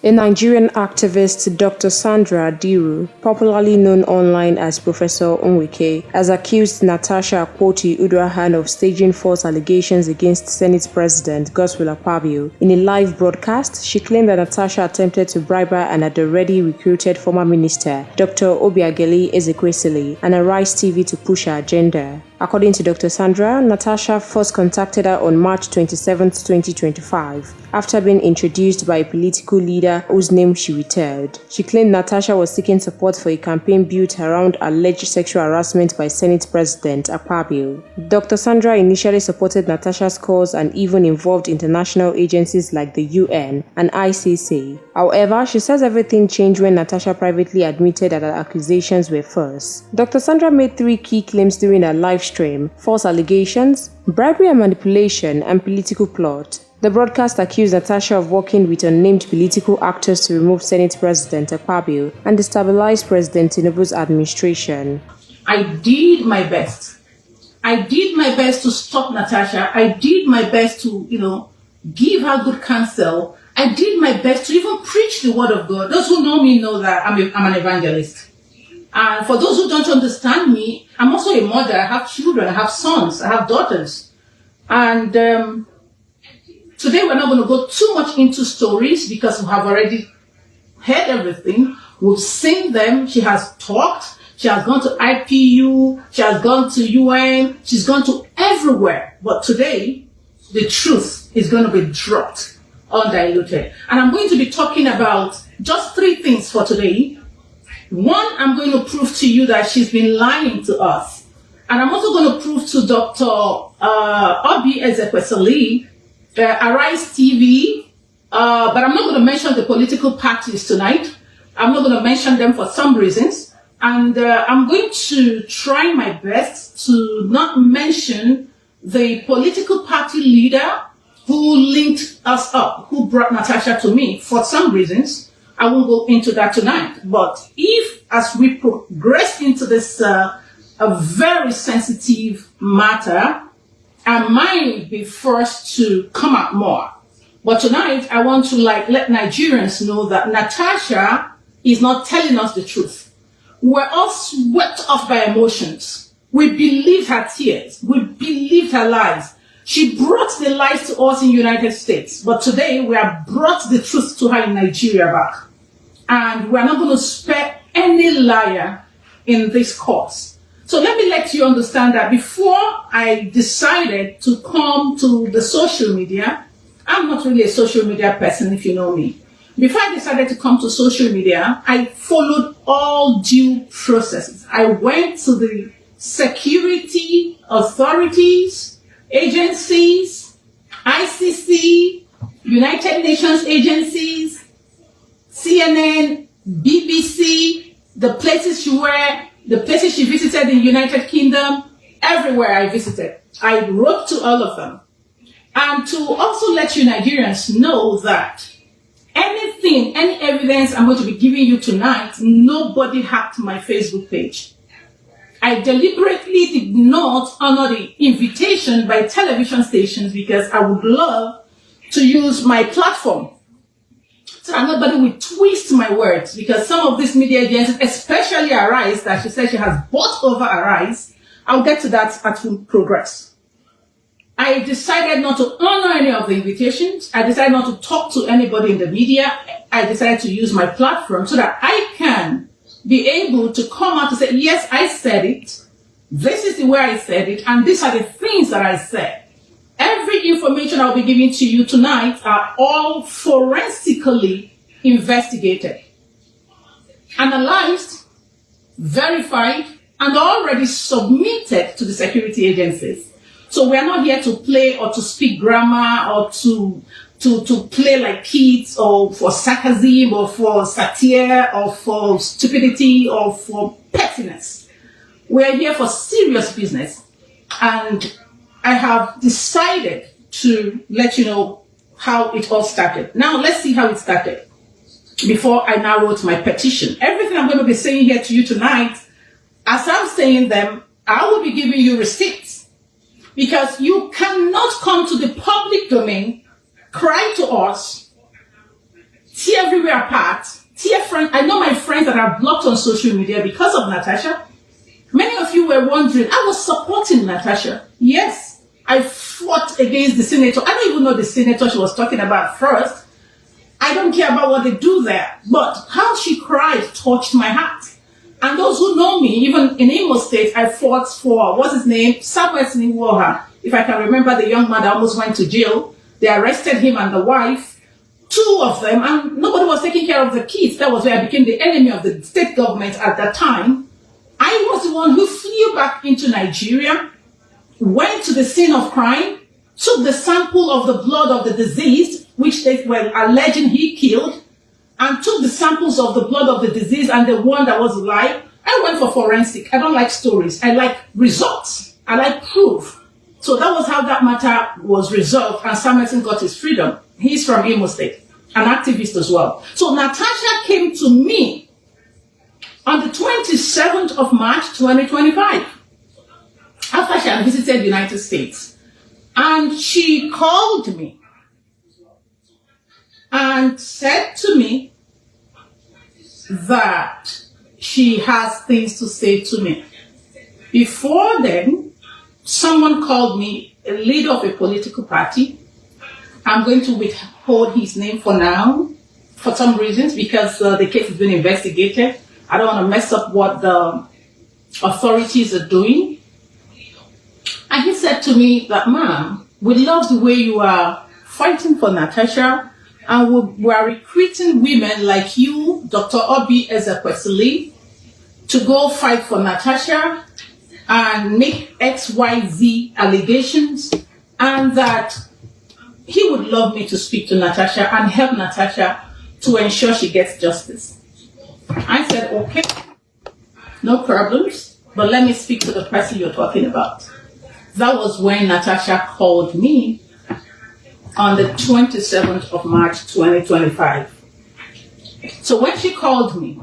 A Nigerian activist, Dr. Sandra Diru, popularly known online as Professor Onwike, has accused Natasha Akpabio of staging false allegations against Senate President Godswill Akpabio. In a live broadcast, she claimed that Natasha attempted to bribe her and had already recruited former minister Dr. Ezekwesili and Arise TV to push her agenda. According to Dr. Sandra, Natasha first contacted her on March 27, 2025, after being introduced by a political leader whose name she withheld. She claimed Natasha was seeking support for a campaign built around alleged sexual harassment by Senate President Akpabio. Dr. Sandra initially supported Natasha's cause and even involved international agencies like the UN and ICC. However, she says everything changed when Natasha privately admitted that her accusations were false. Dr. Sandra made three key claims during her live stream: false allegations, bribery and manipulation, and political plot. The broadcast accused Natasha of working with unnamed political actors to remove Senate President Akpabio and destabilize President Tinubu's administration. I did my best. I did my best to stop Natasha. I did my best to, give her good counsel. I did my best to even preach the word of God. Those who know me know that I'm an evangelist. And for those who don't understand me, I'm also a mother. I have children. I have sons. I have daughters. And today we're not going to go too much into stories because we have already heard everything. We've seen them. She has talked. She has gone to IPU. She has gone to UN. She's gone to everywhere. But today, the truth is going to be dropped undiluted. And I'm going to be talking about just three things for today. One, I'm going to prove to you that she's been lying to us. And I'm also going to prove to Dr. Ezekwesili, Arise TV, but I'm not going to mention the political parties tonight. I'm not going to mention them for some reasons. And I'm going to try my best to not mention the political party leader who linked us up, who brought Natasha to me for some reasons. I won't go into that tonight. But if, as we progress into this a very sensitive matter, I might be forced to come out more. But tonight, I want to let Nigerians know that Natasha is not telling us the truth. We're all swept off by emotions. We believed her tears. We believed her lies. She brought the lies to us in the United States. But today, we have brought the truth to her in Nigeria back. And we're not going to spare any liar in this cause. So let me let you understand that before I decided to come to the social media, I'm not really a social media person if you know me. Before I decided to come to social media, I followed all due processes. I went to the security authorities, agencies, ICC, United Nations agencies, CNN, BBC, the places she were, the places she visited in the United Kingdom, everywhere I visited. I wrote to all of them. And to also let you Nigerians know that anything, any evidence I'm going to be giving you tonight, nobody hacked my Facebook page. I deliberately did not honor the invitation by television stations because I would love to use my platform so that nobody will twist my words, because some of these media agencies, especially Arise, that she said she has bought over Arise, I'll get to that as we progress. I decided not to honor any of the invitations. I decided not to talk to anybody in the media. I decided to use my platform so that I can be able to come out and say, yes, I said it. This is the way I said it. And these are the things that I said. Every information I'll be giving to you tonight are all forensically investigated, analyzed, verified, and already submitted to the security agencies. So we're not here to play or to speak grammar or to play like kids or for sarcasm or for satire or for stupidity or for pettiness. We're here for serious business. And I have decided to let you know how it all started. Now, let's see how it started before I now wrote my petition. Everything I'm going to be saying here to you tonight, as I'm saying them, I will be giving you receipts, because you cannot come to the public domain, cry to us, tear everywhere apart, tear friends. I know my friends that are blocked on social media because of Natasha. Many of you were wondering, I was supporting Natasha. Yes, I fought against the senator. I don't even know the senator she was talking about first. I don't care about what they do there. But how she cried touched my heart. And those who know me, even in Imo State, I fought for, what's his name? Samuel Siniwoha. If I can remember, the young man that almost went to jail. They arrested him and the wife, 2 of them, and nobody was taking care of the kids. That was where I became the enemy of the state government at that time. I was the one who flew back into Nigeria, went to the scene of crime, took the sample of the blood of the deceased, which they were alleging he killed, and took the samples of the blood of the deceased and the one that was alive. I went for forensic. I don't like stories. I like results. I like proof. So that was how that matter was resolved, and Samuelson got his freedom. He's from Imo State, an activist as well. So Natasha came to me on the 27th of March, 2025, after she had visited the United States. And she called me and said to me that she has things to say to me. Before then, someone called me, a leader of a political party. I'm going to withhold his name for now, for some reasons, because the case has been investigated. I don't want to mess up what the authorities are doing. And he said to me that, ma'am, we love the way you are fighting for Natasha, and we are recruiting women like you, Dr. Obi Ezekwesili, to go fight for Natasha and make XYZ allegations, and that he would love me to speak to Natasha and help Natasha to ensure she gets justice. I said, okay, no problems, but let me speak to the person you're talking about. That was when Natasha called me on the 27th of March, 2025. So when she called me,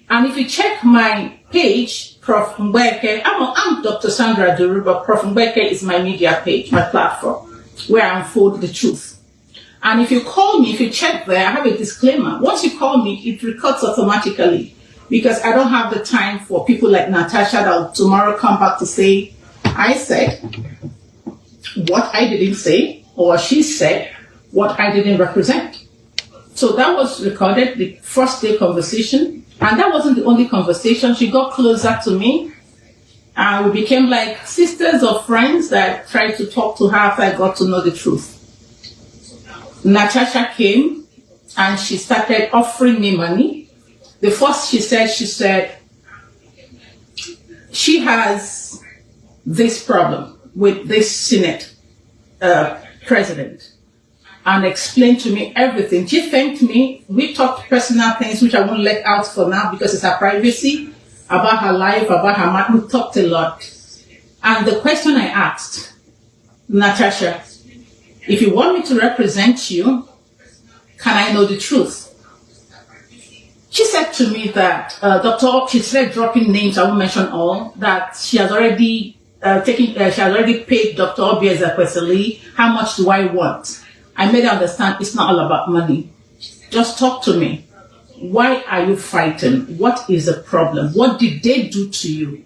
and if you check my page, Prof. Mbeke, I'm Dr. Sandra Duru, but Prof. Mbeke is my media page, my platform, where I unfold the truth. And if you call me, if you check there, I have a disclaimer. Once you call me, it records automatically, because I don't have the time for people like Natasha that will tomorrow come back to say, I said what I didn't say, or she said what I didn't represent. So that was recorded, the first day conversation. And that wasn't the only conversation. She got closer to me, and we became like sisters or friends that tried to talk to her after I got to know the truth. Natasha came and she started offering me money. The first she said she has this problem with this Senate president, and explained to me everything. She thanked me. We talked personal things, which I won't let out for now because it's her privacy, about her life, about her mom. We talked a lot. And the question I asked, Natasha, if you want me to represent you, can I know the truth? She said to me that she started dropping names, I won't mention all, that she has already paid Dr. Obi Ezekwesili. How much do I want? I made her understand it's not all about money. Just talk to me. Why are you fighting? What is the problem? What did they do to you?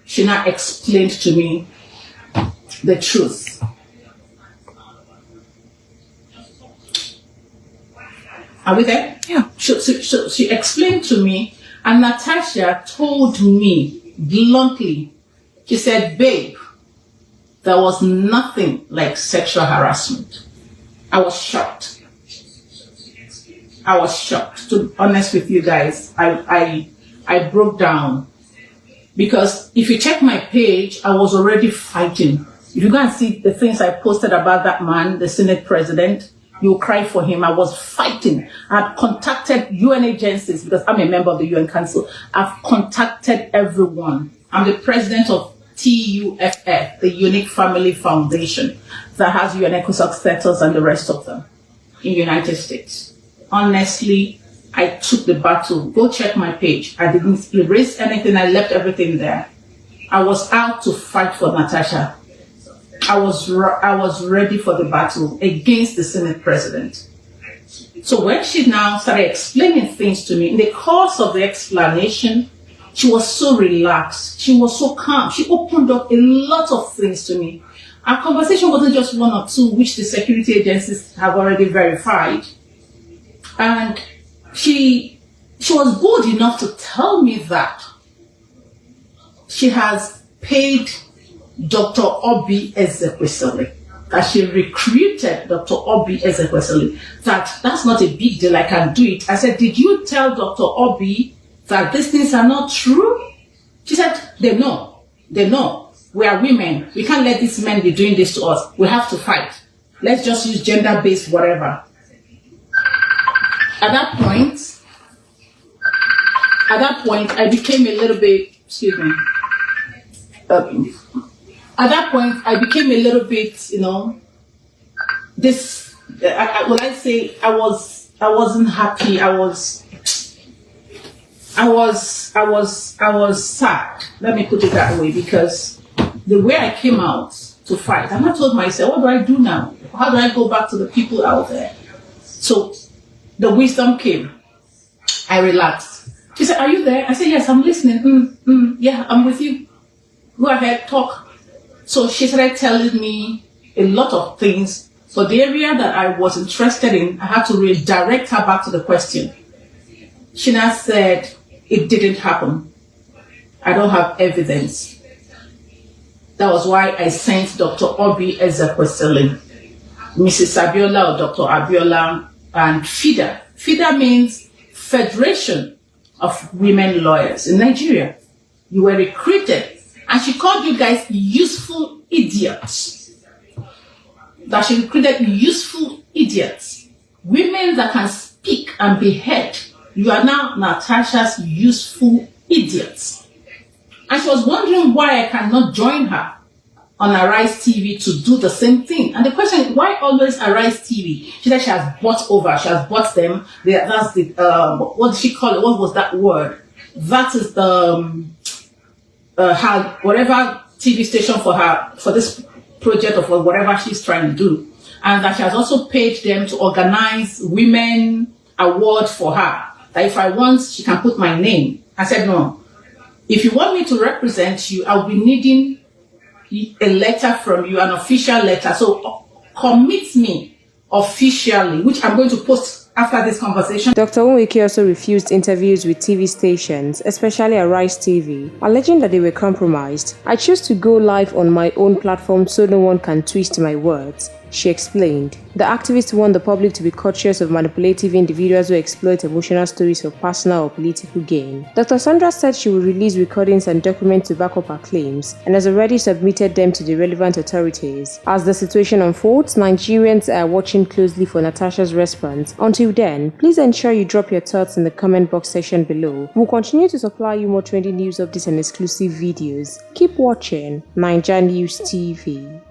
She now explained to me the truth. Are we there? Yeah. So she explained to me, and Natasha told me bluntly, she said, babe, there was nothing like sexual harassment. I was shocked. To be honest with you guys, I broke down. Because if you check my page, I was already fighting. If you go and see the things I posted about that man, the Senate president, you'll cry for him. I was fighting. I had contacted UN agencies because I'm a member of the UN Council. I've contacted everyone. I'm the president of TUFF, the Unique Family Foundation, that has UN successors and the rest of them in the United States. Honestly, I took the battle. Go check my page. I didn't erase anything. I left everything there. I was out to fight for Natasha. I was ready for the battle against the Senate president. So when she now started explaining things to me, in the course of the explanation, she was so relaxed. She was so calm. She opened up a lot of things to me. Our conversation wasn't just one or two, which the security agencies have already verified. And she was bold enough to tell me that she has paid Dr. Obi Ezekwesili, that she recruited Dr. Obi Ezekwesili, that's not a big deal, I can do it. I said, did you tell Dr. Obi that these things are not true? She said, they know. We are women. We can't let these men be doing this to us. We have to fight. Let's just use gender-based whatever. At that point, I became a little bit, at that point, I became a little bit, I wasn't happy. I was sad. Let me put it that way, because the way I came out to fight, and I told myself, what do I do now? How do I go back to the people out there? So the wisdom came. I relaxed. She said, are you there? I said, yes, I'm listening. Yeah, I'm with you. Go ahead, talk. So she started telling me a lot of things. So the area that I was interested in, I had to redirect her back to the question. She now said, it didn't happen. I don't have evidence. That was why I sent Dr. Obi Ezekwesili, Mrs. Abiola or Dr. Abiola, and FIDA. FIDA means Federation of Women Lawyers in Nigeria. You were recruited, and she called you guys useful idiots. That she recruited useful idiots. Women that can speak and be heard. You are now Natasha's useful idiots. And she was wondering why I cannot join her on Arise TV to do the same thing. And the question is, why always Arise TV? She said she has bought them. That's the, what did she call it? What was that word? That is the, her, whatever TV station for this project or whatever she's trying to do. And that she has also paid them to organize women award for her. That if I want, she can put my name. I said, no. If you want me to represent you, I'll be needing a letter from you, an official letter. So commit me officially, which I'm going to post after this conversation. Dr. Onwuike also refused interviews with TV stations, especially Arise TV, alleging that they were compromised. I choose to go live on my own platform so no one can twist my words, she explained. The activist warned the public to be cautious of manipulative individuals who exploit emotional stories for personal or political gain. Dr. Sandra said she will release recordings and documents to back up her claims and has already submitted them to the relevant authorities. As the situation unfolds, Nigerians are watching closely for Natasha's response. Until then, please ensure you drop your thoughts in the comment box section below. We'll continue to supply you more trending news updates and exclusive videos. Keep watching NaijaNews TV.